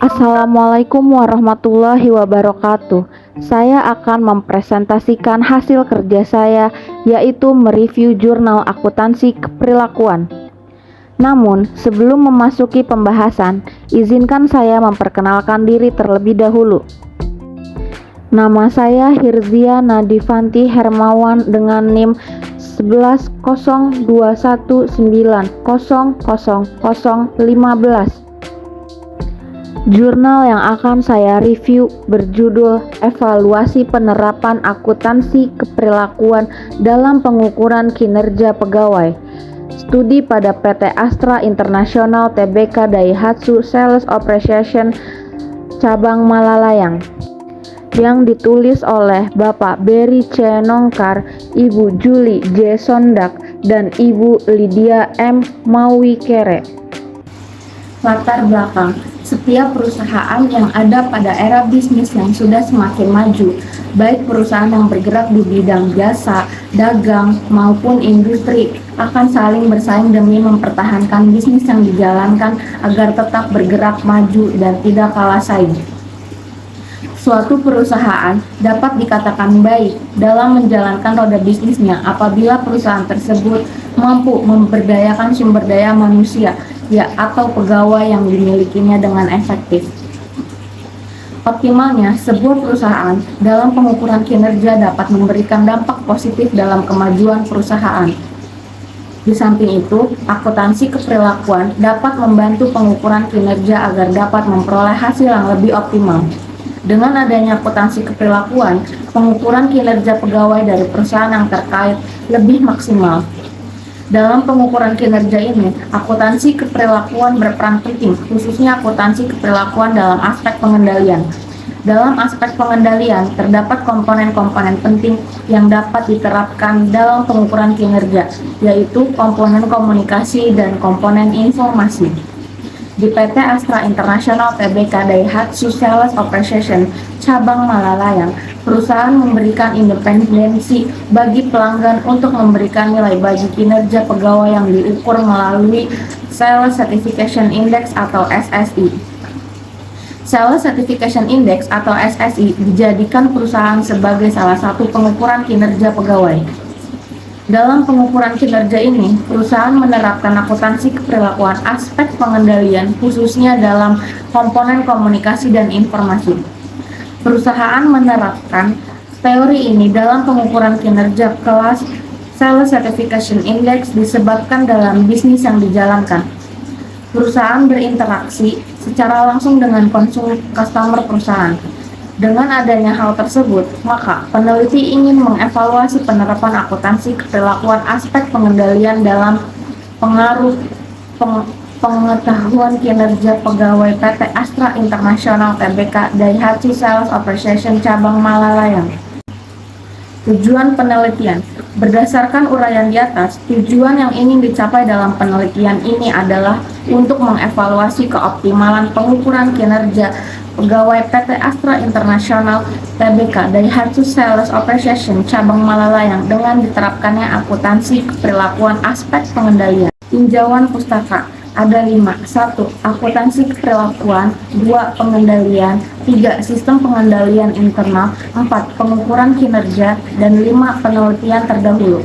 Assalamualaikum warahmatullahi wabarakatuh. Saya akan mempresentasikan hasil kerja saya, yaitu mereview jurnal akuntansi keperilakuan. Namun, sebelum memasuki pembahasan, izinkan saya memperkenalkan diri terlebih dahulu. Nama saya Hirzia Nadifanti Hermawan dengan NIM 110219000015. Jurnal yang akan saya review berjudul Evaluasi Penerapan Akuntansi Keperilakuan dalam Pengukuran Kinerja Pegawai. Studi pada PT Astra International Tbk Daihatsu Sales Operation Cabang Malalayang, yang ditulis oleh Bapak Berry C. Nongkar, Ibu Juli J. Sondak, dan Ibu Lydia M. Mawikere. Latar belakang: setiap perusahaan yang ada pada era bisnis yang sudah semakin maju, baik perusahaan yang bergerak di bidang jasa, dagang, maupun industri, akan saling bersaing demi mempertahankan bisnis yang dijalankan agar tetap bergerak maju dan tidak kalah saing. Suatu perusahaan dapat dikatakan baik dalam menjalankan roda bisnisnya apabila perusahaan tersebut mampu memberdayakan sumber daya manusia atau pegawai yang dimilikinya dengan efektif. Optimalnya, sebuah perusahaan dalam pengukuran kinerja dapat memberikan dampak positif dalam kemajuan perusahaan. Di samping itu, akuntansi keperilakuan dapat membantu pengukuran kinerja agar dapat memperoleh hasil yang lebih optimal. Dengan adanya akuntansi keperilakuan, pengukuran kinerja pegawai dari perusahaan yang terkait lebih maksimal. Dalam pengukuran kinerja ini, akuntansi keperilakuan berperan penting, khususnya akuntansi keperilakuan dalam aspek pengendalian. Dalam aspek pengendalian, terdapat komponen-komponen penting yang dapat diterapkan dalam pengukuran kinerja, yaitu komponen komunikasi dan komponen informasi. Di PT Astra International Tbk Daihatsu Sales Operation Cabang Malalayang, perusahaan memberikan independensi bagi pelanggan untuk memberikan nilai bagi kinerja pegawai yang diukur melalui Sales Certification Index atau SSI. Sales Certification Index atau SSI dijadikan perusahaan sebagai salah satu pengukuran kinerja pegawai. Dalam pengukuran kinerja ini, perusahaan menerapkan akuntansi keperilakuan aspek pengendalian, khususnya dalam komponen komunikasi dan informasi. Perusahaan menerapkan teori ini dalam pengukuran kinerja kelas Sales Certification Index disebabkan dalam bisnis yang dijalankan. Perusahaan berinteraksi secara langsung dengan customer perusahaan. Dengan adanya hal tersebut, maka peneliti ingin mengevaluasi penerapan akuntansi keperilakuan aspek pengendalian dalam pengaruh pengetahuan kinerja pegawai PT Astra International Tbk Daihatsu Sales Operation Cabang Malalayang. Tujuan penelitian: berdasarkan uraian di atas, tujuan yang ingin dicapai dalam penelitian ini adalah untuk mengevaluasi keoptimalan pengukuran kinerja pegawai PT Astra International Tbk Daihatsu Sales Operation Cabang Malalayang dengan diterapkannya akuntansi keperilakuan aspek pengendalian. Tinjauan pustaka ada 5. 1. Akuntansi keperilakuan. 2. Pengendalian. 3. Sistem pengendalian internal. 4. Pengukuran kinerja. Dan 5. Penelitian terdahulu.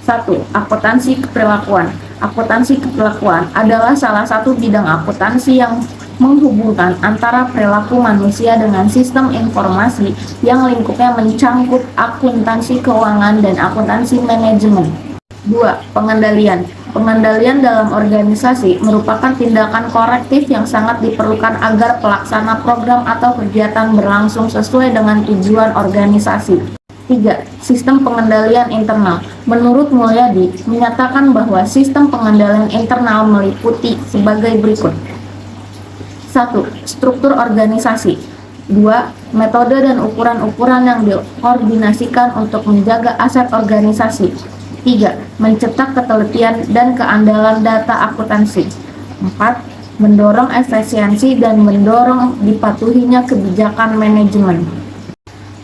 1. Akuntansi keperilakuan. Akuntansi keperilakuan adalah salah satu bidang akuntansi yang menghubungkan antara perilaku manusia dengan sistem informasi yang lingkupnya mencangkup akuntansi keuangan dan akuntansi manajemen. 2. Pengendalian. Pengendalian dalam organisasi merupakan tindakan korektif yang sangat diperlukan agar pelaksana program atau kegiatan berlangsung sesuai dengan tujuan organisasi. 3. Sistem pengendalian internal. Menurut Mulyadi, menyatakan bahwa sistem pengendalian internal meliputi sebagai berikut. 1. Struktur organisasi. 2. Metode dan ukuran-ukuran yang dikoordinasikan untuk menjaga aset organisasi. 3. Mencetak ketelitian dan keandalan data akuntansi. 4. Mendorong efisiensi dan mendorong dipatuhinya kebijakan manajemen.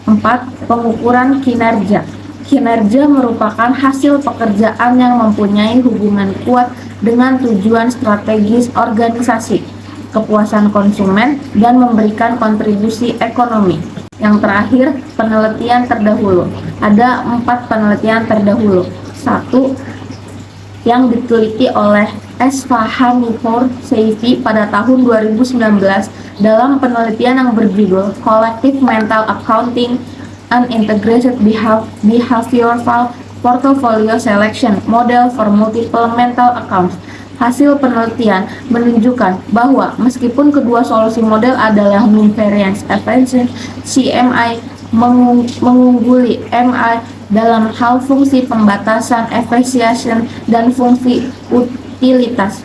4. Pengukuran kinerja. Kinerja merupakan hasil pekerjaan yang mempunyai hubungan kuat dengan tujuan strategis organisasi. kepuasan konsumen, dan memberikan kontribusi ekonomi. Yang terakhir, penelitian terdahulu. Ada 4 penelitian terdahulu. 1. Yang diteliti oleh Esfahanipur Seifi pada tahun 2019 dalam penelitian yang berjudul Collective Mental Accounting and Integrated Behavioral Portfolio Selection Model for Multiple Mental Accounts. Hasil penelitian menunjukkan bahwa meskipun kedua solusi model adalah mean variance efficiency, CMI mengungguli MI dalam hal fungsi pembatasan, efisiensi, dan fungsi utilitas.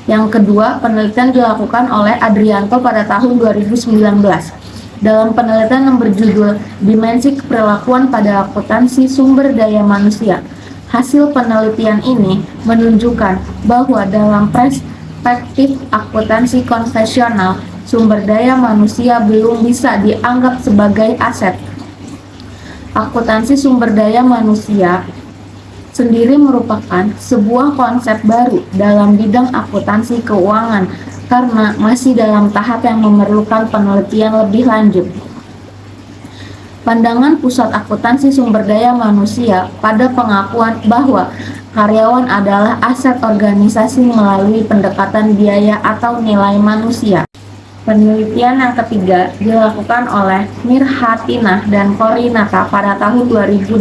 Yang kedua, penelitian dilakukan oleh Adrianto pada tahun 2019 dalam penelitian yang berjudul Dimensi Keperilakuan pada Akuntansi Sumber Daya Manusia. Hasil penelitian ini menunjukkan bahwa dalam perspektif akuntansi konvensional, sumber daya manusia belum bisa dianggap sebagai aset. Akuntansi sumber daya manusia sendiri merupakan sebuah konsep baru dalam bidang akuntansi keuangan karena masih dalam tahap yang memerlukan penelitian lebih lanjut. Pandangan Pusat Akuntansi Sumber Daya Manusia pada pengakuan bahwa karyawan adalah aset organisasi melalui pendekatan biaya atau nilai manusia. Penelitian yang ketiga dilakukan oleh Mirhatinah dan Korinata pada tahun 2018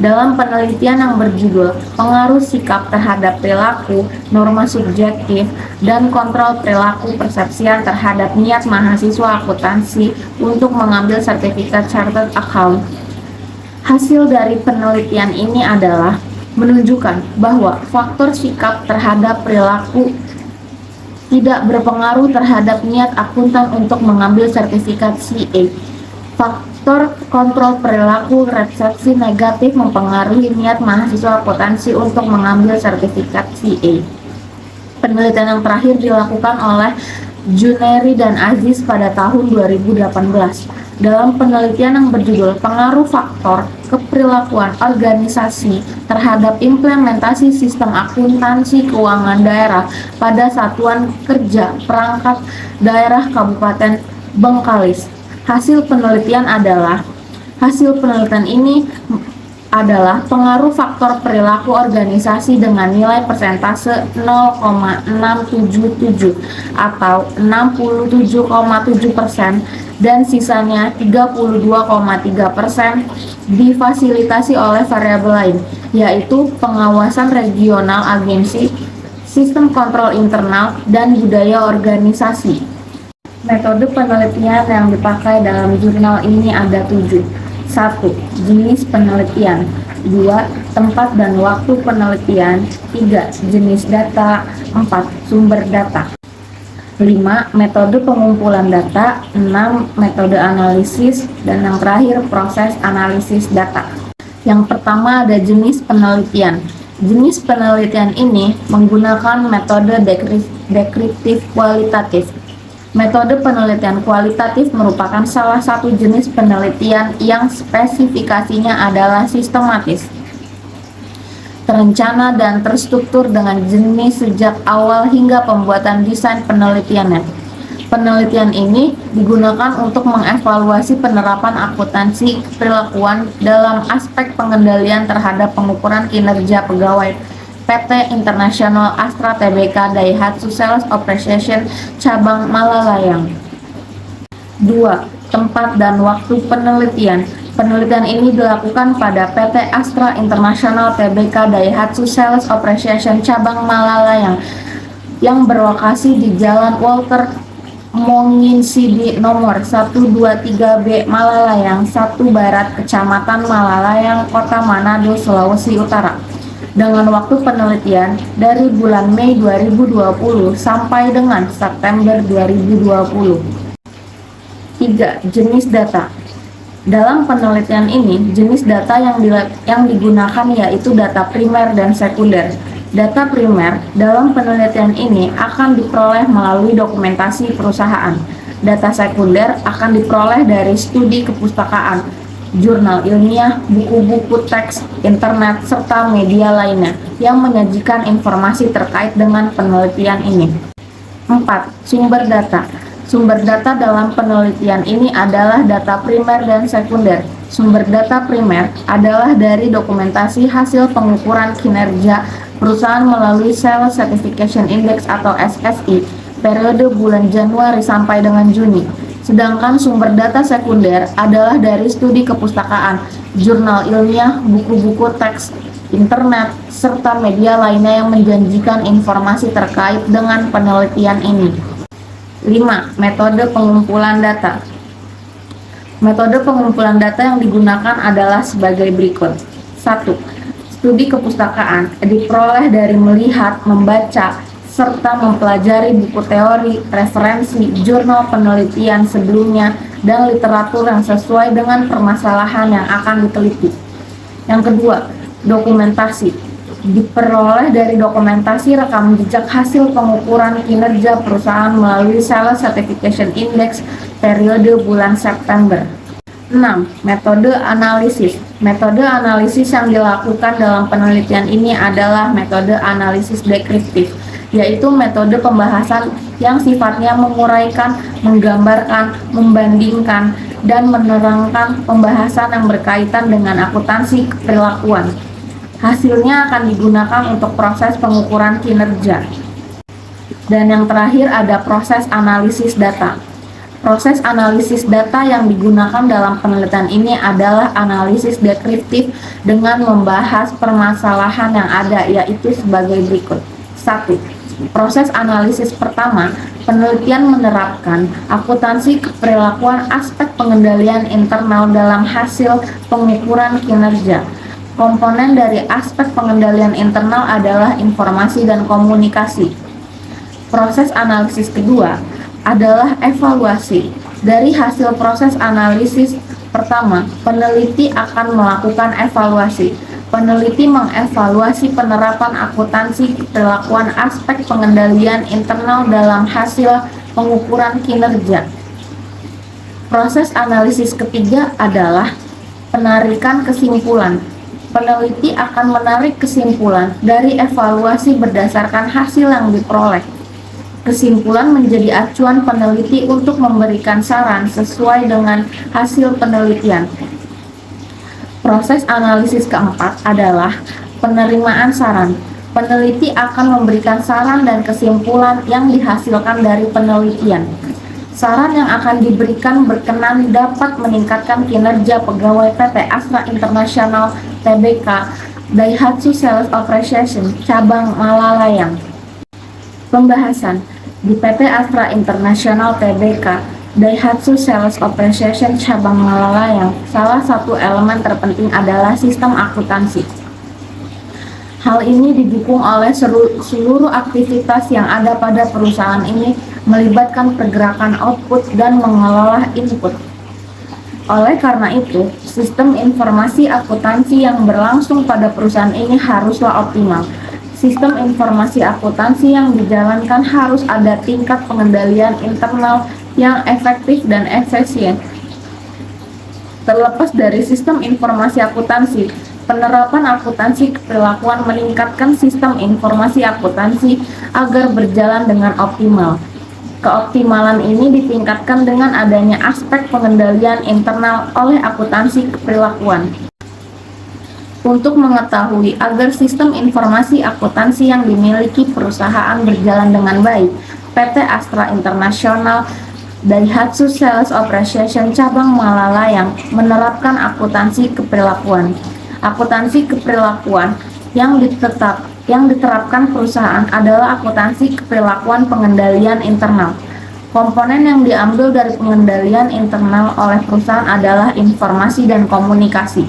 dalam penelitian yang berjudul Pengaruh Sikap Terhadap Perilaku, Norma Subjektif, dan Kontrol Perilaku Persepsian Terhadap Niat Mahasiswa Akuntansi untuk mengambil sertifikat Chartered Account. Hasil dari penelitian ini adalah menunjukkan bahwa faktor sikap terhadap perilaku tidak berpengaruh terhadap niat akuntan untuk mengambil sertifikat CA. Faktor kontrol perilaku resepsi negatif mempengaruhi niat mahasiswa akuntansi untuk mengambil sertifikat CA. Penelitian yang terakhir dilakukan oleh Juneri dan Aziz pada tahun 2018 dalam penelitian yang berjudul Pengaruh Faktor Keperilakuan Organisasi Terhadap Implementasi Sistem Akuntansi Keuangan Daerah pada Satuan Kerja Perangkat Daerah Kabupaten Bengkalis. Hasil penelitian ini adalah pengaruh faktor perilaku organisasi dengan nilai persentase 0,677 atau 67,7% dan sisanya 32,3% difasilitasi oleh variabel lain, yaitu pengawasan regional agensi, sistem kontrol internal, dan budaya organisasi. Metode penelitian yang dipakai dalam jurnal ini ada 7. 1. Jenis penelitian. 2. Tempat dan waktu penelitian. 3. Jenis data. 4. Sumber data. 5. Metode pengumpulan data. 6. Metode analisis. Dan yang terakhir, proses analisis data. Yang pertama ada jenis penelitian. Jenis penelitian ini menggunakan metode deskriptif kualitatif. Metode penelitian kualitatif merupakan salah satu jenis penelitian yang spesifikasinya adalah sistematis, terencana, dan terstruktur dengan jenis sejak awal hingga pembuatan desain penelitiannya. Penelitian ini digunakan untuk mengevaluasi penerapan akuntansi perilakuan dalam aspek pengendalian terhadap pengukuran kinerja pegawai PT International Astra Tbk Daihatsu Sales Operation Cabang Malalayang. 2. Tempat dan waktu penelitian. Penelitian ini dilakukan pada PT Astra International Tbk Daihatsu Sales Operation Cabang Malalayang yang berlokasi di Jalan Walter Monginsidi nomor 123B Malalayang 1 Barat, Kecamatan Malalayang, Kota Manado, Sulawesi Utara. Dengan waktu penelitian dari bulan Mei 2020 sampai dengan September 2020. 3. Jenis data. Dalam penelitian ini, jenis data yang digunakan yaitu data primer dan sekunder. Data primer dalam penelitian ini akan diperoleh melalui dokumentasi perusahaan. Data sekunder akan diperoleh dari studi kepustakaan, jurnal ilmiah, buku-buku teks, internet, serta media lainnya yang menyajikan informasi terkait dengan penelitian ini. 4. Sumber data. Sumber data dalam penelitian ini adalah data primer dan sekunder. Sumber data primer adalah dari dokumentasi hasil pengukuran kinerja perusahaan melalui Sales Certification Index atau SSI periode bulan Januari sampai dengan Juni. Sedangkan sumber data sekunder adalah dari studi kepustakaan, jurnal ilmiah, buku-buku teks, internet, serta media lainnya yang menjanjikan informasi terkait dengan penelitian ini. 5. Metode pengumpulan data. Metode pengumpulan data yang digunakan adalah sebagai berikut. 1. Studi kepustakaan diperoleh dari melihat, membaca, serta mempelajari buku teori, referensi, jurnal penelitian sebelumnya, dan literatur yang sesuai dengan permasalahan yang akan diteliti. Yang kedua, dokumentasi diperoleh dari dokumentasi rekam jejak hasil pengukuran kinerja perusahaan melalui Sales Certification Index periode bulan September. 6. Metode analisis. Metode analisis yang dilakukan dalam penelitian ini adalah metode analisis deskriptif, yaitu metode pembahasan yang sifatnya menguraikan, menggambarkan, membandingkan, dan menerangkan pembahasan yang berkaitan dengan akuntansi perilakuan. Hasilnya akan digunakan untuk proses pengukuran kinerja. Dan yang terakhir ada proses analisis data. Proses analisis data yang digunakan dalam penelitian ini adalah analisis deskriptif dengan membahas permasalahan yang ada, yaitu sebagai berikut. 1. Proses analisis pertama, penelitian menerapkan akuntansi keperilakuan aspek pengendalian internal dalam hasil pengukuran kinerja. Komponen dari aspek pengendalian internal adalah informasi dan komunikasi. Proses analisis kedua adalah evaluasi. Dari hasil proses analisis pertama, peneliti akan melakukan evaluasi. Peneliti mengevaluasi penerapan akuntansi perilakuan aspek pengendalian internal dalam hasil pengukuran kinerja. Proses analisis ketiga adalah penarikan kesimpulan. Peneliti akan menarik kesimpulan dari evaluasi berdasarkan hasil yang diperoleh. Kesimpulan menjadi acuan peneliti untuk memberikan saran sesuai dengan hasil penelitian. Proses analisis keempat adalah penerimaan saran. Peneliti akan memberikan saran dan kesimpulan yang dihasilkan dari penelitian. Saran yang akan diberikan berkenan dapat meningkatkan kinerja pegawai PT Astra International Tbk Daihatsu Sales Operation cabang Malalayang. Pembahasan di PT Astra International Tbk Daihatsu Sales Operation cabang Malalayang, salah satu elemen terpenting adalah sistem akuntansi. Hal ini didukung oleh seluruh aktivitas yang ada pada perusahaan ini, melibatkan pergerakan output dan mengelola input. Oleh karena itu, sistem informasi akuntansi yang berlangsung pada perusahaan ini haruslah optimal. Sistem informasi akuntansi yang dijalankan harus ada tingkat pengendalian internal yang efektif dan efisien. Terlepas dari sistem informasi akuntansi, penerapan akuntansi keperilakuan meningkatkan sistem informasi akuntansi agar berjalan dengan optimal. Keoptimalan ini ditingkatkan dengan adanya aspek pengendalian internal oleh akuntansi keperilakuan. Untuk mengetahui agar sistem informasi akuntansi yang dimiliki perusahaan berjalan dengan baik, PT Astra International Daihatsu Sales Operation cabang Malalayang menerapkan akuntansi keperilakuan. Akuntansi keperilakuan yang diterapkan perusahaan adalah akuntansi keperilakuan pengendalian internal. Komponen yang diambil dari pengendalian internal oleh perusahaan adalah informasi dan komunikasi.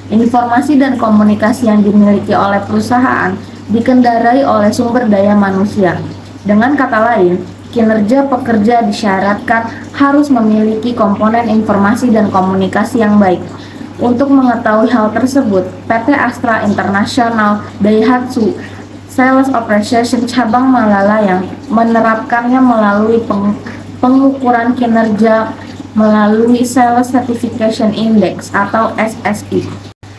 Informasi dan komunikasi yang dimiliki oleh perusahaan dikendarai oleh sumber daya manusia. Dengan kata lain, kinerja pekerja disyaratkan harus memiliki komponen informasi dan komunikasi yang baik. Untuk mengetahui hal tersebut, PT Astra International Daihatsu Sales Operation cabang Malalayang menerapkannya melalui pengukuran kinerja melalui Sales Certification Index atau SSI.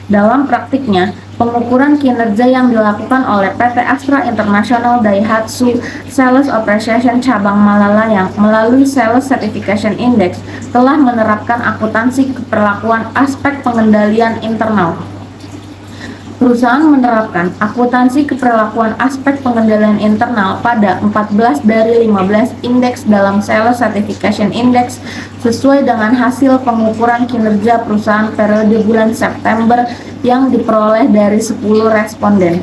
Dalam praktiknya, pengukuran kinerja yang dilakukan oleh PT Astra International Daihatsu Sales Operation Cabang Malalayang melalui Sales Certification Index telah menerapkan akuntansi keperlakuan aspek pengendalian internal. Perusahaan menerapkan akuntansi keperlakuan aspek pengendalian internal pada 14 dari 15 indeks dalam Sales Certification Index sesuai dengan hasil pengukuran kinerja perusahaan periode bulan September yang diperoleh dari 10 responden.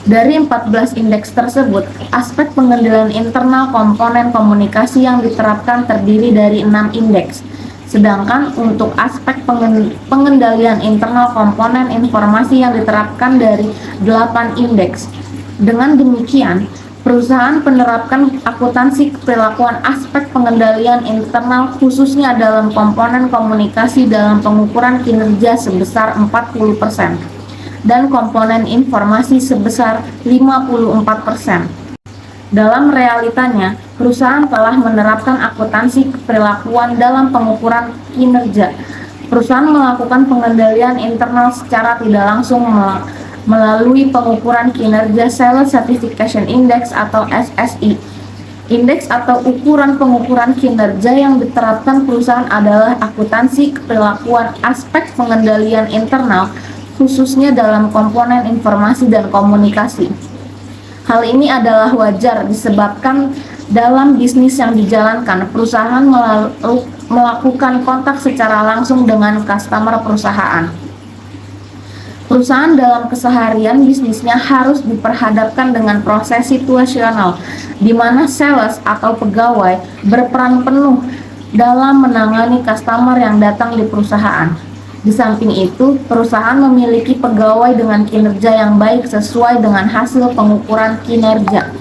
Dari 14 indeks tersebut, aspek pengendalian internal komponen komunikasi yang diterapkan terdiri dari 6 indeks. Sedangkan untuk aspek pengendalian internal komponen informasi yang diterapkan dari 8 indeks. Dengan demikian, perusahaan menerapkan akuntansi perilakuan aspek pengendalian internal khususnya dalam komponen komunikasi dalam pengukuran kinerja sebesar 40% dan komponen informasi sebesar 54%. Dalam realitanya, perusahaan telah menerapkan akuntansi perilakuan dalam pengukuran kinerja. Perusahaan melakukan pengendalian internal secara tidak langsung melalui pengukuran kinerja Sales Certification Index atau SSI. Indeks atau ukuran pengukuran kinerja yang diterapkan perusahaan adalah akuntansi perilakuan aspek pengendalian internal, khususnya dalam komponen informasi dan komunikasi. Hal ini adalah wajar disebabkan dalam bisnis yang dijalankan, perusahaan melakukan kontak secara langsung dengan customer perusahaan. Perusahaan dalam keseharian bisnisnya harus diperhadapkan dengan proses situasional, di mana sales atau pegawai berperan penuh dalam menangani customer yang datang di perusahaan. Di samping itu, perusahaan memiliki pegawai dengan kinerja yang baik sesuai dengan hasil pengukuran kinerja.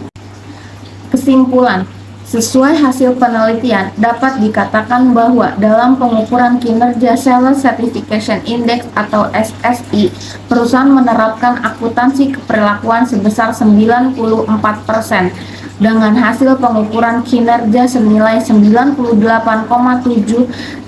Kesimpulan, sesuai hasil penelitian, dapat dikatakan bahwa dalam pengukuran kinerja Sales Certification Index atau SSI, perusahaan menerapkan akuntansi keperlakuan sebesar 94%, dengan hasil pengukuran kinerja senilai 98,7.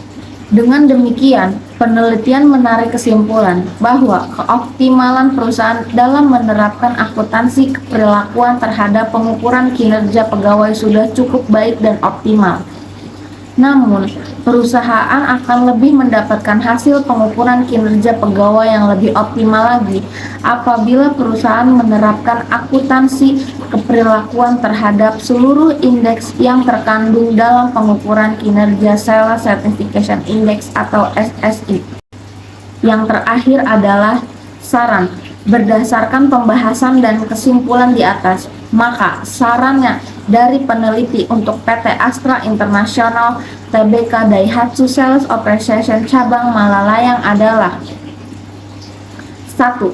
Dengan demikian, penelitian menarik kesimpulan bahwa keoptimalan perusahaan dalam menerapkan akuntansi perilakuan terhadap pengukuran kinerja pegawai sudah cukup baik dan optimal. Namun, perusahaan akan lebih mendapatkan hasil pengukuran kinerja pegawai yang lebih optimal lagi apabila perusahaan menerapkan akuntansi keperilakuan terhadap seluruh indeks yang terkandung dalam pengukuran kinerja Sales Certification Index atau SSI. Yang terakhir adalah saran. Berdasarkan pembahasan dan kesimpulan di atas, maka sarannya dari peneliti untuk PT Astra International Tbk Daihatsu Sales Operation Cabang Malalayang adalah 1.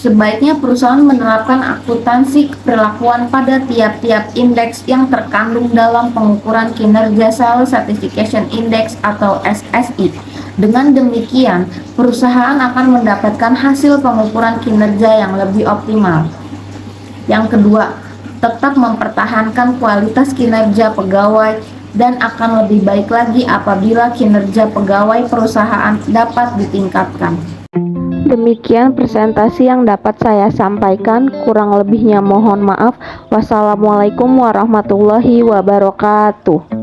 Sebaiknya perusahaan menerapkan akuntansi perilakuan pada tiap-tiap indeks yang terkandung dalam pengukuran kinerja Sales Certification Index atau SSI. Dengan demikian, perusahaan akan mendapatkan hasil pengukuran kinerja yang lebih optimal. Yang kedua, tetap mempertahankan kualitas kinerja pegawai dan akan lebih baik lagi apabila kinerja pegawai perusahaan dapat ditingkatkan. Demikian presentasi yang dapat saya sampaikan, kurang lebihnya mohon maaf. Wassalamualaikum warahmatullahi wabarakatuh.